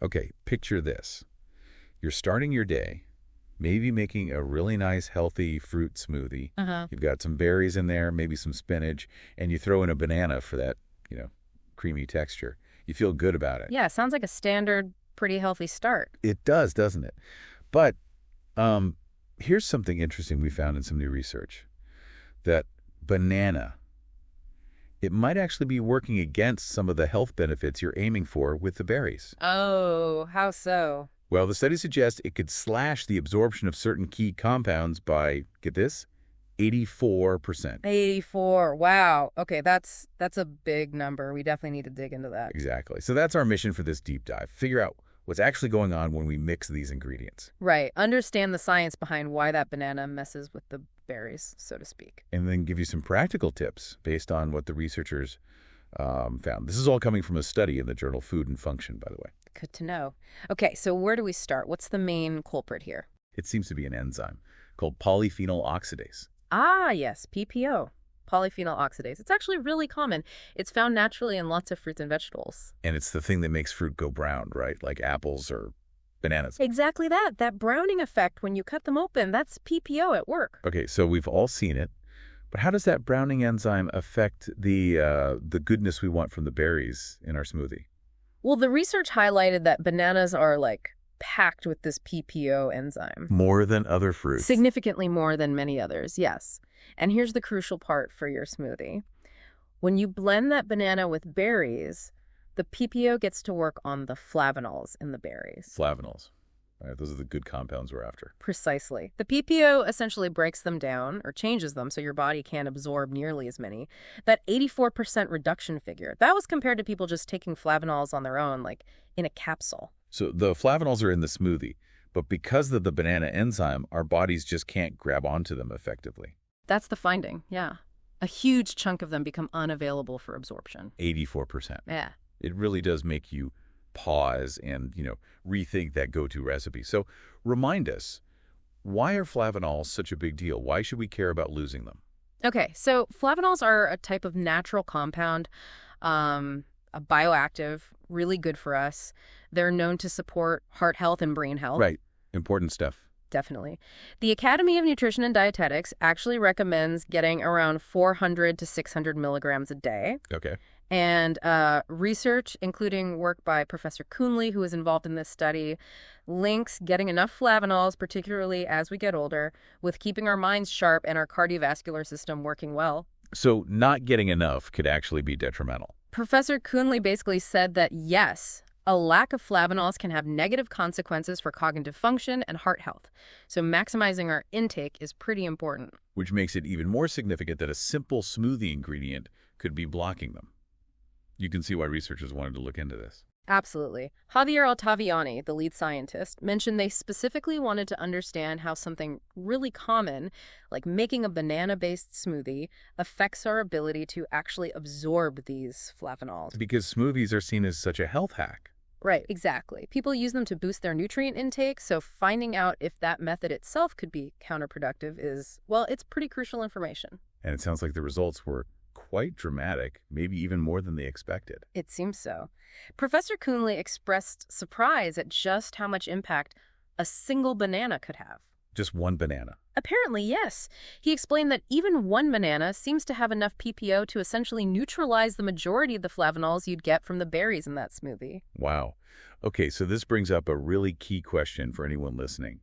Okay, picture this. You're starting your day, maybe making a really nice, healthy fruit smoothie. Uh-huh. You've got some berries in there, maybe some spinach, and you throw in a banana for that, creamy texture. You feel good about it. Yeah, sounds like a standard, pretty healthy start. It does, doesn't it? But here's something interesting we found in some new research, that banana, it might actually be working against some of the health benefits you're aiming for with the berries. Oh, how so? Well, the study suggests it could slash the absorption of certain key compounds by, get this, 84%. 84. Wow. Okay, that's a big number. We definitely need to dig into that. Exactly. So that's our mission for this deep dive. Figure out what's actually going on when we mix these ingredients. Right. Understand the science behind why that banana messes with the berries, so to speak. And then give you some practical tips based on what the researchers found. This is all coming from a study in the journal Food and Function, by the way. Good to know. Okay, so where do we start? What's the main culprit here? It seems to be an enzyme called polyphenol oxidase. Ah, yes, PPO, polyphenol oxidase. It's actually really common. It's found naturally in lots of fruits and vegetables. And it's the thing that makes fruit go brown, right? Like apples or bananas. Exactly that. That browning effect when you cut them open, that's PPO at work. Okay, so we've all seen it. But how does that browning enzyme affect the goodness we want from the berries in our smoothie? Well, the research highlighted that bananas are packed with this PPO enzyme. More than other fruits. Significantly more than many others, yes. And here's the crucial part for your smoothie. When you blend that banana with berries, the PPO gets to work on the flavanols in the berries. Flavanols. All right, those are the good compounds we're after. Precisely. The PPO essentially breaks them down or changes them so your body can't absorb nearly as many. That 84% reduction figure, that was compared to people just taking flavanols on their own, like in a capsule. So the flavanols are in the smoothie, but because of the banana enzyme, our bodies just can't grab onto them effectively. That's the finding, yeah. A huge chunk of them become unavailable for absorption. 84%. Yeah. It really does make you pause and, rethink that go-to recipe. So remind us, why are flavanols such a big deal? Why should we care about losing them? Okay, so flavanols are a type of natural compound, a bioactive, really good for us. They're known to support heart health and brain health. Right. Important stuff. Definitely. The Academy of Nutrition and Dietetics actually recommends getting around 400 to 600 milligrams a day. Okay. And research, including work by Professor Coonley, who was involved in this study, links getting enough flavanols, particularly as we get older, with keeping our minds sharp and our cardiovascular system working well. So not getting enough could actually be detrimental. Professor Coonley basically said that, yes, a lack of flavanols can have negative consequences for cognitive function and heart health. So maximizing our intake is pretty important. Which makes it even more significant that a simple smoothie ingredient could be blocking them. You can see why researchers wanted to look into this. Absolutely. Javier Altaviani, the lead scientist, mentioned they specifically wanted to understand how something really common, like making a banana-based smoothie, affects our ability to actually absorb these flavanols. Because smoothies are seen as such a health hack. Right, exactly. People use them to boost their nutrient intake, so finding out if that method itself could be counterproductive is, well, it's pretty crucial information. And it sounds like the results were quite dramatic, maybe even more than they expected. It seems so. Professor Coonley expressed surprise at just how much impact a single banana could have. Just one banana. Apparently, yes. He explained that even one banana seems to have enough PPO to essentially neutralize the majority of the flavanols you'd get from the berries in that smoothie. Wow. Okay, so this brings up a really key question for anyone listening.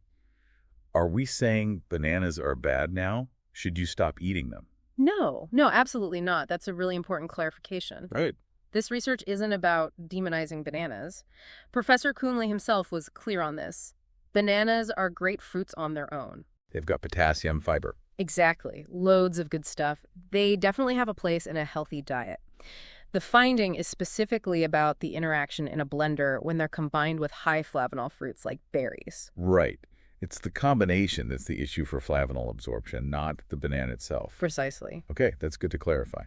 Are we saying bananas are bad now? Should you stop eating them? No, absolutely not. That's a really important clarification. Right. This research isn't about demonizing bananas. Professor Coonley himself was clear on this. Bananas are great fruits on their own. They've got potassium, fiber. Exactly. Loads of good stuff. They definitely have a place in a healthy diet. The finding is specifically about the interaction in a blender when they're combined with high flavanol fruits like berries. Right. It's the combination that's the issue for flavanol absorption, not the banana itself. Precisely. Okay, that's good to clarify.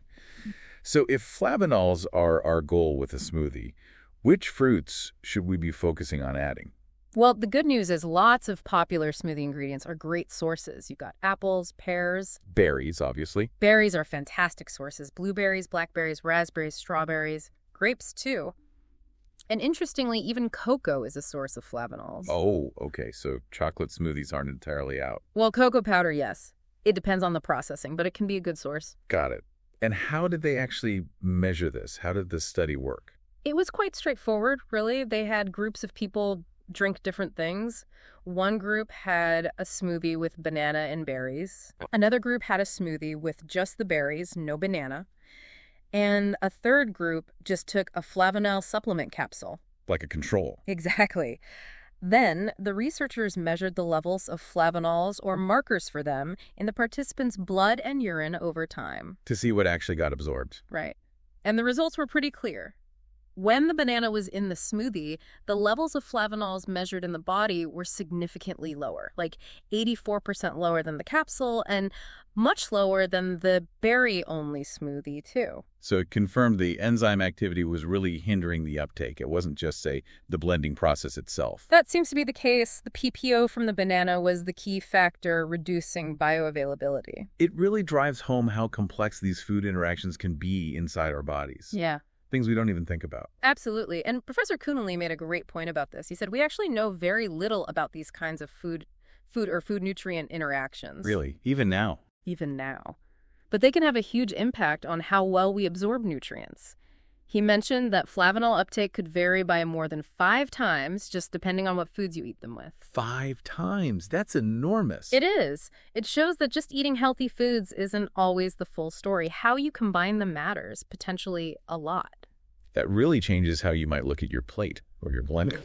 So if flavanols are our goal with a smoothie, which fruits should we be focusing on adding? Well, the good news is lots of popular smoothie ingredients are great sources. You've got apples, pears. Berries, obviously. Berries are fantastic sources. Blueberries, blackberries, raspberries, strawberries, grapes too. And interestingly, even cocoa is a source of flavanols. Oh, okay. So chocolate smoothies aren't entirely out. Well, cocoa powder, yes. It depends on the processing, but it can be a good source. Got it. And how did they actually measure this? How did this study work? It was quite straightforward, really. They had groups of people drink different things. One group had a smoothie with banana and berries. Another group had a smoothie with just the berries, no banana. And a third group just took a flavanol supplement capsule. Like a control. Exactly. Then, the researchers measured the levels of flavanols or markers for them in the participants' blood and urine over time. To see what actually got absorbed. Right. And the results were pretty clear. When the banana was in the smoothie, the levels of flavanols measured in the body were significantly lower, like 84% lower than the capsule and much lower than the berry-only smoothie, too. So it confirmed the enzyme activity was really hindering the uptake. It wasn't just, say, the blending process itself. That seems to be the case. The PPO from the banana was the key factor reducing bioavailability. It really drives home how complex these food interactions can be inside our bodies. Yeah. Things we don't even think about. Absolutely. And Professor Kuhnele made a great point about this. He said, we actually know very little about these kinds of food nutrient interactions. Really? Even now? Even now. But they can have a huge impact on how well we absorb nutrients. He mentioned that flavanol uptake could vary by more than 5 times, just depending on what foods you eat them with. 5 times? That's enormous. It is. It shows that just eating healthy foods isn't always the full story. How you combine them matters, potentially a lot. That really changes how you might look at your plate or your blender.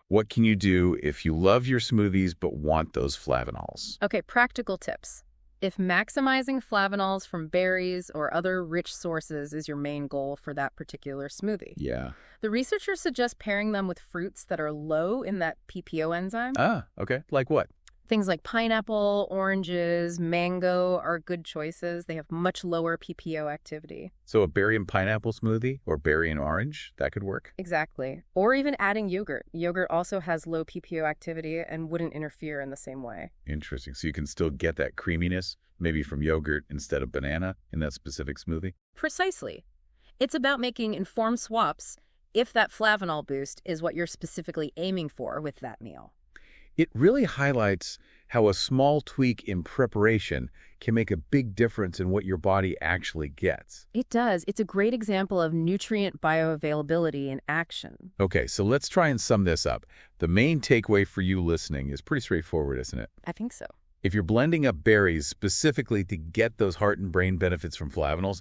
What can you do if you love your smoothies but want those flavanols? Okay, practical tips. If maximizing flavanols from berries or other rich sources is your main goal for that particular smoothie, Yeah. the researchers suggest pairing them with fruits that are low in that PPO enzyme. Ah, okay. Like what? Things like pineapple, oranges, mango are good choices. They have much lower PPO activity. So a berry and pineapple smoothie or berry and orange, that could work? Exactly. Or even adding yogurt. Yogurt also has low PPO activity and wouldn't interfere in the same way. Interesting. So you can still get that creaminess, maybe from yogurt instead of banana in that specific smoothie? Precisely. It's about making informed swaps if that flavanol boost is what you're specifically aiming for with that meal. It really highlights how a small tweak in preparation can make a big difference in what your body actually gets. It does. It's a great example of nutrient bioavailability in action. Okay, so let's try and sum this up. The main takeaway for you listening is pretty straightforward, isn't it? I think so. If you're blending up berries specifically to get those heart and brain benefits from flavanols,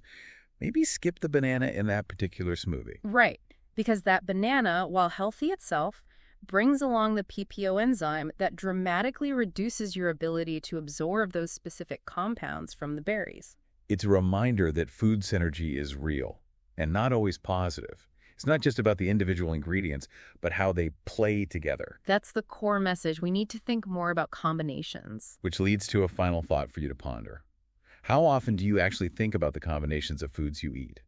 maybe skip the banana in that particular smoothie. Right. Because that banana, while healthy itself, brings along the PPO enzyme that dramatically reduces your ability to absorb those specific compounds from the berries. It's a reminder that food synergy is real and not always positive. It's not just about the individual ingredients, but how they play together. That's the core message. We need to think more about combinations. Which leads to a final thought for you to ponder. How often do you actually think about the combinations of foods you eat?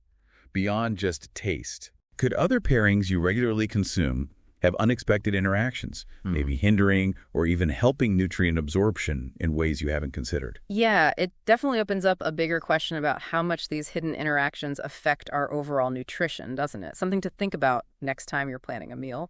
Beyond just taste, could other pairings you regularly consume have unexpected interactions, maybe hindering or even helping nutrient absorption in ways you haven't considered? Yeah, it definitely opens up a bigger question about how much these hidden interactions affect our overall nutrition, doesn't it? Something to think about next time you're planning a meal.